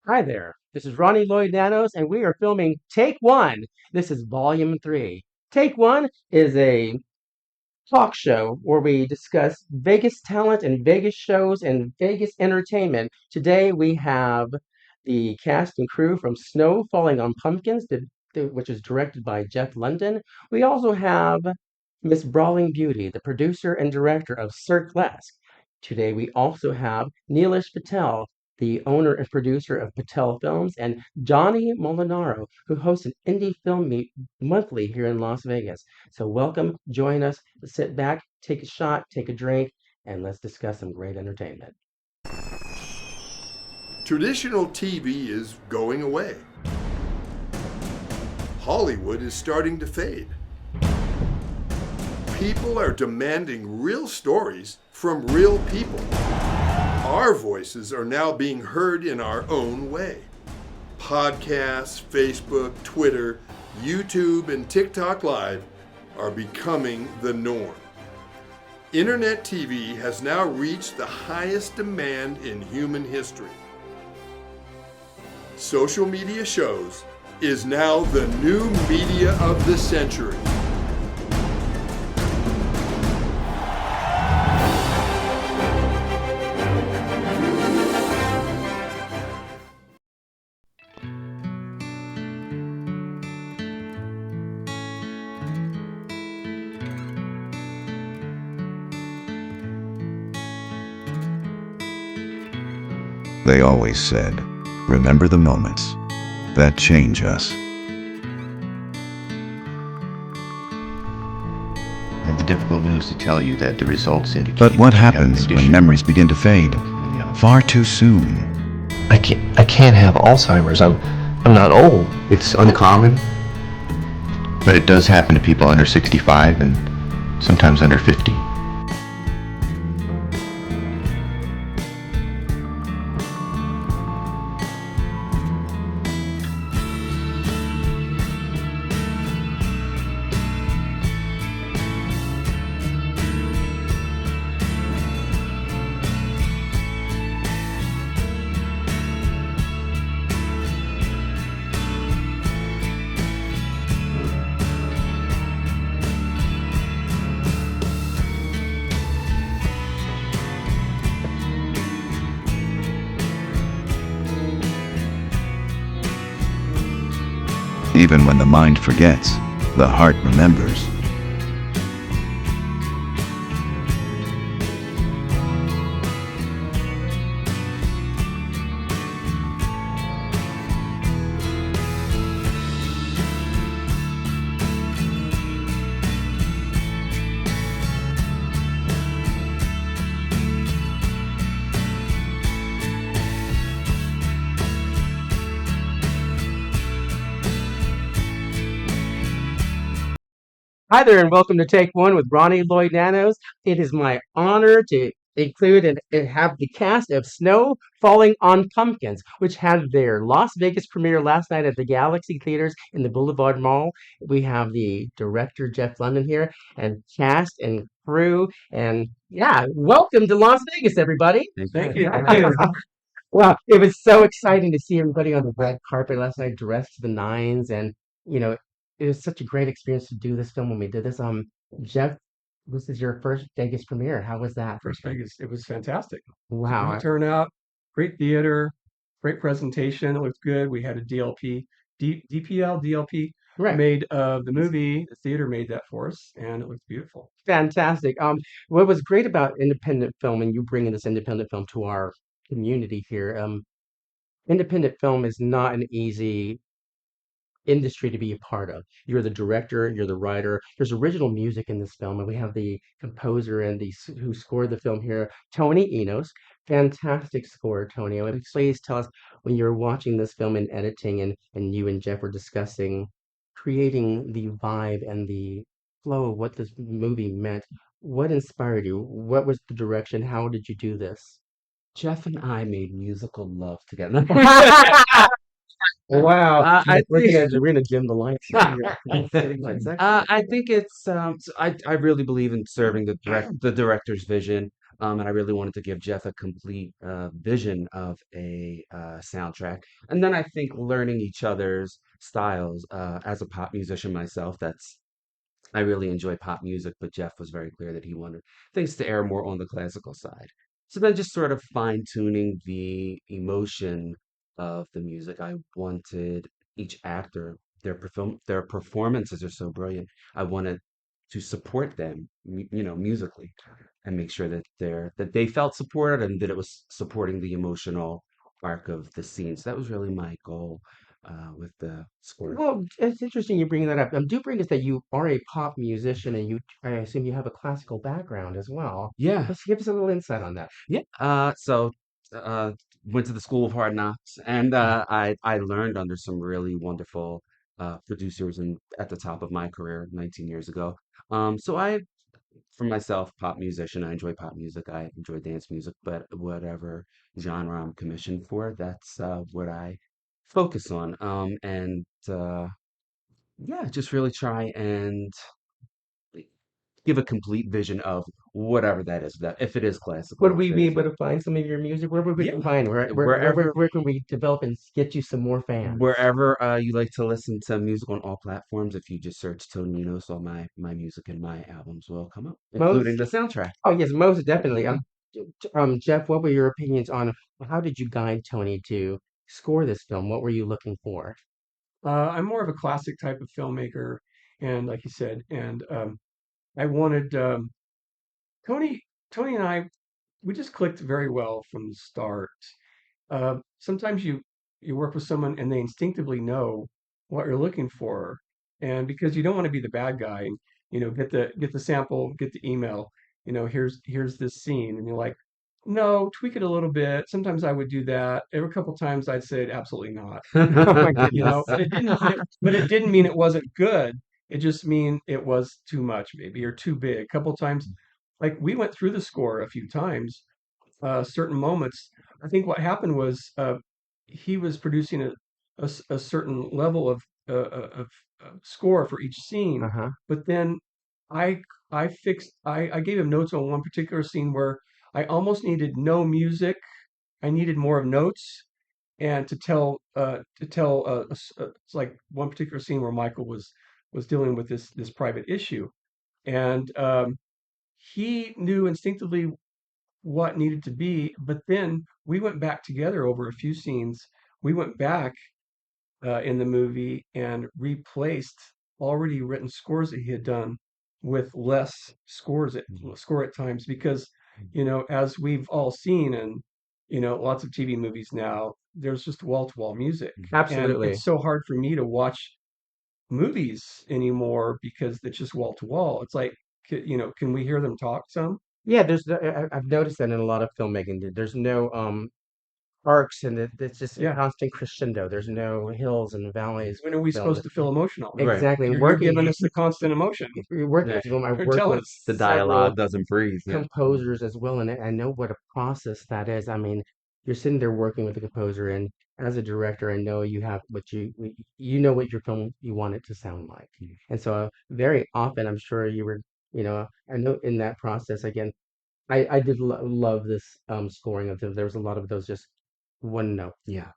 Hi there. This is Ronnie, Lloyd, Nanos, and we are filming Take One. This is Volume 3. Take One is a talk show where we discuss Vegas talent and Vegas shows and Vegas entertainment. Today we have the cast and crew from Snow Falling on Pumpkins, which is directed by Jeff London. We also have Miss Brawling Beauty, the producer and director of Sir Glass. Today we also have Neelish Patel, the owner and producer of Patel Films, and Johnny Molinaro, who hosts an indie film meet monthly here in Las Vegas. So welcome, join us, sit back, take a shot, take a drink, and let's discuss some great entertainment. Traditional TV is going away. Hollywood is starting to fade. People are demanding real stories from real people. Our voices are now being heard in our own way. Podcasts, Facebook, Twitter, YouTube, and TikTok Live are becoming the norm. Internet TV has now reached the highest demand in human history. Social media shows is now the new media of the century. They always said, remember the moments that change us. I have the difficult news to tell you that the results indicate. But what you have an happens when additional- memories begin to fade far too soon? I can't have Alzheimer's. I'm not old. It's uncommon. But it does happen to people under 65 and sometimes under 50. Even when the mind forgets, the heart remembers. Hi there, and welcome to Take One with Ronnie, Lloyd, Nanos. It is my honor to include and have the cast of Snow Falling on Pumpkins, which had their Las Vegas premiere last night at the Galaxy Theaters in the Boulevard Mall. We have the director, Jeff London, here, and cast and crew. And yeah, welcome to Las Vegas, everybody. Thank you. Wow, it was so exciting to see everybody on the red carpet last night, dressed to the nines, and you know, it was such a great experience to do this film when we did this. Jeff, this is your first Vegas premiere. How was that? First Vegas, it was fantastic. Wow. Great turnout, great theater, great presentation. It looked good. We had a DLP Right. made of the movie. The theater made that for us, and it looked beautiful. Fantastic. What was great about independent film and you bringing this independent film to our community here, independent film is not an easy industry to be a part of. You're the director, you're the writer. There's original music in this film, and we have the composer and who scored the film here, Tony Enos. Fantastic score, Tony. Please tell us when you're watching this film and editing, and you and Jeff were discussing creating the vibe and the flow of what this movie meant. What inspired you? What was the direction? How did you do this? Jeff and I made musical love together. Wow. I We're gonna dim the lights. I think it's I really believe in serving the director's vision. And I really wanted to give Jeff a complete vision of a soundtrack. And then I think learning each other's styles as a pop musician myself, I really enjoy pop music, but Jeff was very clear that he wanted things to air more on the classical side. So then just sort of fine tuning the emotion of the music. I wanted each actor, their performances are so brilliant. I wanted to support them, musically, and make sure that they felt supported and that it was supporting the emotional arc of the scene. So that was really my goal with the score. Well, it's interesting you bring that up. Do bring us that you are a pop musician and I assume you have a classical background as well. Yeah. Let's give us a little insight on that. Yeah. So uh went to the School of Hard Knocks, and I learned under some really wonderful producers and at the top of my career 19 years ago. So for myself, pop musician, I enjoy pop music, I enjoy dance music, but whatever genre I'm commissioned for, that's what I focus on. And yeah, just really try and give a complete vision of whatever that is, that if it is classical, Would if we it be is able to find some of your music? Where would we yeah, find? wherever Where can we develop and get you some more fans? wherever you like to listen to music on all platforms. If you just search Tony Nanos, all my music and my albums will come up, including Most, the soundtrack. oh yes, most definitely. Jeff, what were your opinions on how did you guide Tony to score this film? What were you looking for? I'm more of a classic type of filmmaker, and like you said, and I wanted Tony. Tony and I, we just clicked very well from the start. Sometimes you work with someone and they instinctively know what you're looking for, and because you don't want to be the bad guy, and get the sample, get the email, here's this scene, and you're like, no, tweak it a little bit. Sometimes I would do that. Every couple times I'd say absolutely not. Oh my goodness. But it didn't mean it wasn't good. It just mean it was too much, maybe, or too big. A couple times, like we went through the score a few times, certain moments. I think what happened was he was producing a certain level of score for each scene, Uh-huh. but then I I gave him notes on one particular scene where I almost needed no music. I needed more of notes and it's like one particular scene where Michael was dealing with this private issue, and he knew instinctively what needed to be. But then we went back together over a few scenes. We went back in the movie and replaced already written scores that he had done with less score at times because as we've all seen and lots of TV movies now, there's just wall to wall music, and Absolutely. it's so hard for me to watch movies anymore because it's just wall to wall. It's like, can we hear them talk some? Yeah, I've noticed that in a lot of filmmaking. There's no arcs and it's just a Yeah. constant crescendo. There's no hills and valleys When with are we film. supposed to feel emotional? Right. Exactly. And You're giving us the constant emotion. working Yeah. with film, I've You're worked telling with us. The several dialogue doesn't breathe. Yeah. composers as well, and I know what a process that is. I mean, you're sitting there working with a composer, and as a director, I know you have what you know what your film you want it to sound like, and so very often, I'm sure you were, I know in that process again, I did love this scoring of them. There was a lot of those just one note, Yeah.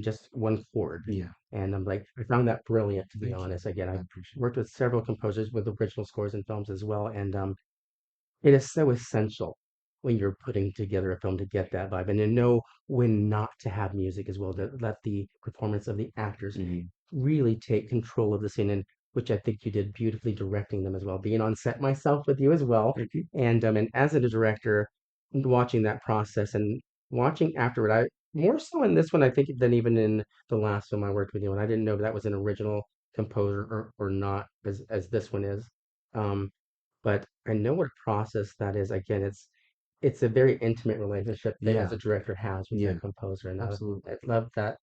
just one chord, Yeah. and I'm like, I found that brilliant to be Thank you. honest. Again, I I've appreciate worked with several composers with original scores and films as well, and it is so essential when you're putting together a film to get that vibe and to know when not to have music as well, to let the performance of the actors it. Hmm. really take control of the scene, and which I think you did beautifully directing them as well. Being on set myself with you as well, Thank you. and as a director, watching that process and watching afterward, I more so in this one I think than even in the last film I worked with you, and I didn't know if that was an original composer or not, as this one is. Um, but I know what a process that is. Again, it's a very intimate relationship that as Yeah. a director has with Yeah. that composer, and Absolutely. I love that.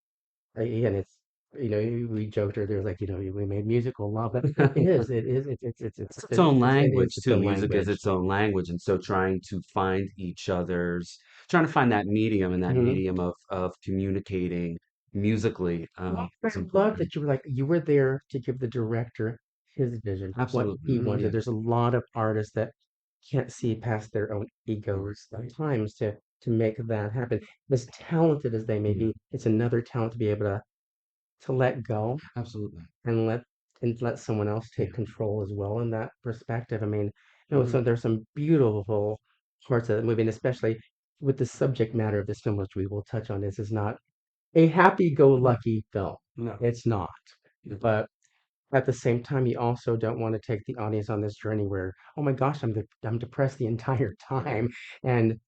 Again, it's we joked earlier like we made musical love, but It's its own it is language its too. own Music is language. its own language, and so trying to find that medium and that Mhm. medium of communicating musically Well, I is love important. that you were there to give the director his vision, what Absolutely. he wanted. Yeah. There's a lot of artists that can't see past their own egos at times to make that happen. As talented as they may Yeah, be, it's another talent to be able to let go absolutely. and let someone else Yeah. take control as well in that perspective. I mean, Mhm. so there's some beautiful parts of the movie, and especially with the subject matter of this film, which we will touch on. This is not a happy-go-lucky film. No. It's not. But at the same time, you also don't want to take the audience on this journey where, oh my gosh, I'm depressed the entire time. And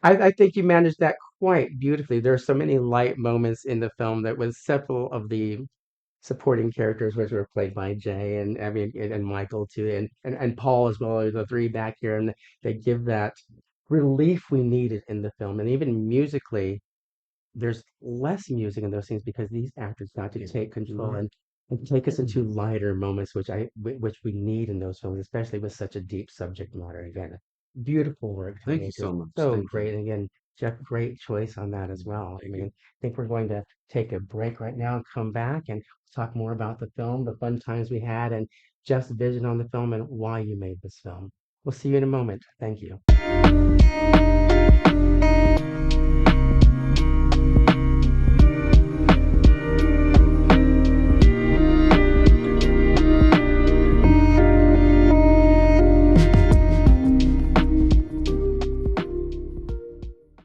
I think you managed that quite beautifully. There are so many light moments in the film that was several of the supporting characters, which were played by Jay and I mean and Michael too, and Paul as well, the three back here, and they give that relief we needed in the film. And even musically, there's less music in those scenes because these actors got to take control and take us into lighter moments, which we need in those films, especially with such a deep subject matter. Again, beautiful work, Thank you filmmakers, so much. so Thank you. great. Again, Jeff, great choice on that as well. I mean, I think we're going to take a break right now and come back and talk more about the film, the fun times we had, and Jeff's vision on the film and why you made this film. We'll see you in a moment. Thank you.